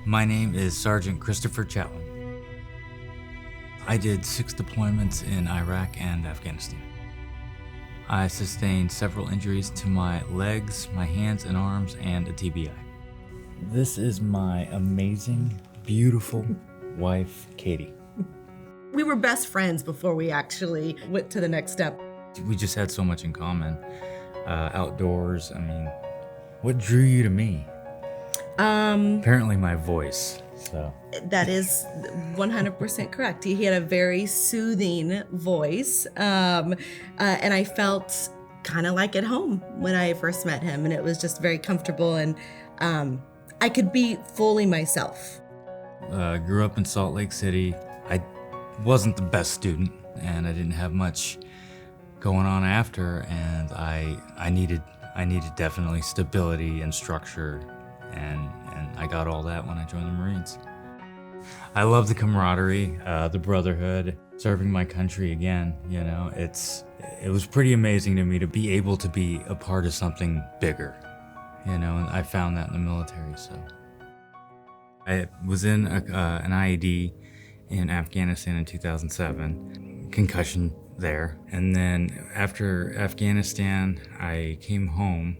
My name is Sergeant Christopher Chatwin. I did 6 deployments in Iraq and Afghanistan. I sustained several injuries to my legs, my hands and arms, and a TBI. This is my amazing, beautiful wife, Katie. We were best friends before we actually went to the next step. We just had so much in common. Outdoors, what drew you to me? Apparently my voice, so. That is 100% correct. He had a very soothing voice, and I felt kind of like at home when I first met him, and it was just very comfortable, and I could be fully myself. Grew up in Salt Lake City. I wasn't the best student, and I didn't have much going on after, and I needed definitely stability and structure, and I got all that when I joined the Marines. I love the camaraderie, the brotherhood, serving my country again. It was pretty amazing to me to be able to be a part of something bigger, and I found that in the military. So I was in an IED in Afghanistan in 2007, concussion there, and then after Afghanistan I came home,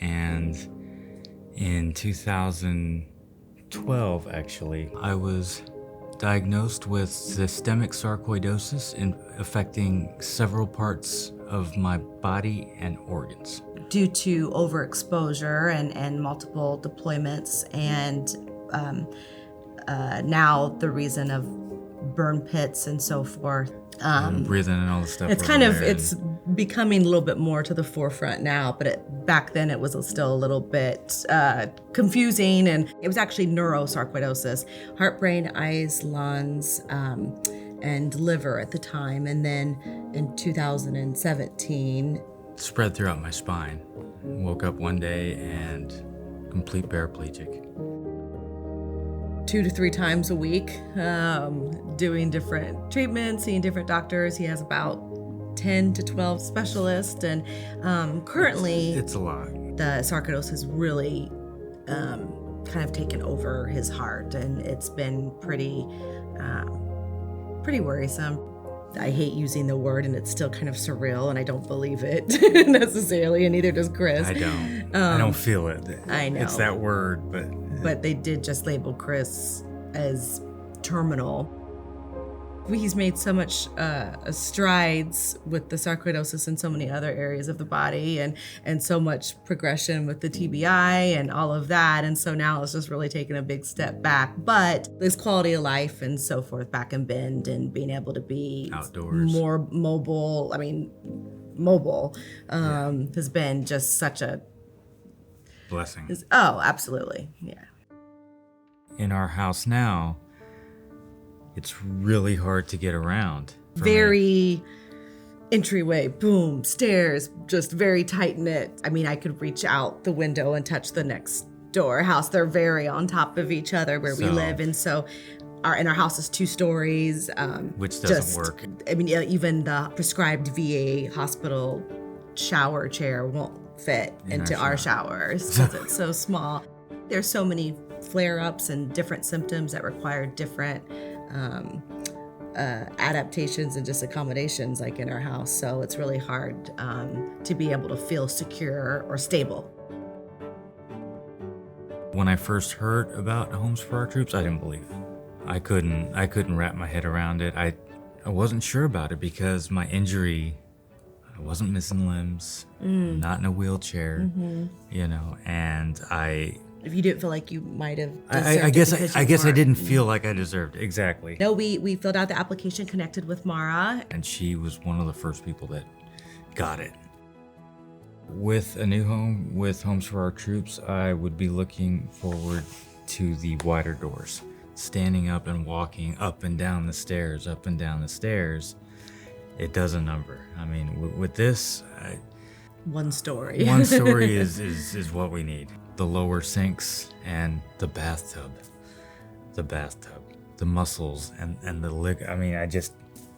and in 2012 actually I was diagnosed with systemic sarcoidosis affecting several parts of my body and organs. Due to overexposure and multiple deployments, and now the reason of burn pits and so forth. Breathing and all the stuff. It's becoming a little bit more to the forefront now, but back then it was still a little bit confusing, and it was actually neurosarcoidosis, heart, brain, eyes, lungs, and liver at the time. And then in 2017, spread throughout my spine. Woke up one day and complete paraplegic. 2 to 3 times a week, doing different treatments, seeing different doctors. He has about 10 to 12 specialists, and currently it's a lot. The sarcoidosis really kind of taken over his heart, and it's been pretty worrisome. I hate using the word, and it's still kind of surreal, and I don't believe it necessarily, and neither does Chris. I don't feel it. I know. It's that word, but they did just label Chris as terminal. He's made so much strides with the sarcoidosis in so many other areas of the body, and so much progression with the TBI and all of that. And so now it's just really taken a big step back. But his quality of life and so forth back in Bend, and being able to be outdoors, more mobile, has been just such a blessing. Oh, absolutely. Yeah. In our house now, it's really hard to get around. Very entryway, boom, stairs, just very tight knit. I could reach out the window and touch the next door house. They're very on top of each other where we live, and so our house is 2 stories, which doesn't work. Even the prescribed VA hospital shower chair won't fit into our showers because it's so small. There's so many flare-ups and different symptoms that require different adaptations and just accommodations like in our house. So it's really hard to be able to feel secure or stable. When I first heard about Homes for Our Troops, I didn't believe it. I couldn't wrap my head around it. I wasn't sure about it because my injury, I wasn't missing limbs, not in a wheelchair, and if you didn't feel like you might have I guess I didn't feel like I deserved it. Exactly. No, we filled out the application, connected with Mara, and she was one of the first people that got it. With a new home, with Homes for Our Troops, I would be looking forward to the wider doors. Standing up and walking up and down the stairs, it does a number. With this, one story is what we need. The lower sinks and the bathtub, the muscles and the liquor.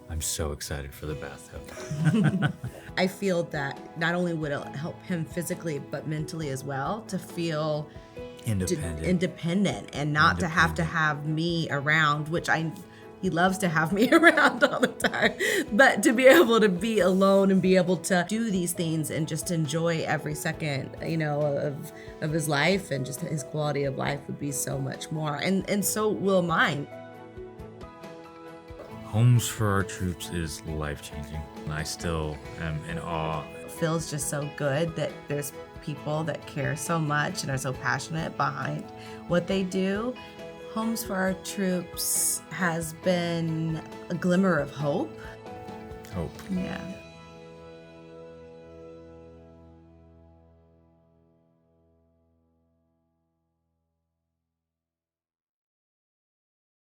I'm so excited for the bathtub. I feel that not only would it help him physically, but mentally as well, to feel independent. And not to have me around, which he loves to have me around all the time, but to be able to be alone and be able to do these things and just enjoy every second, of his life, and just his quality of life would be so much more. And so will mine. Homes for Our Troops is life-changing. I still am in awe. It feels just so good that there's people that care so much and are so passionate behind what they do. Homes for Our Troops has been a glimmer of hope. Hope. Yeah.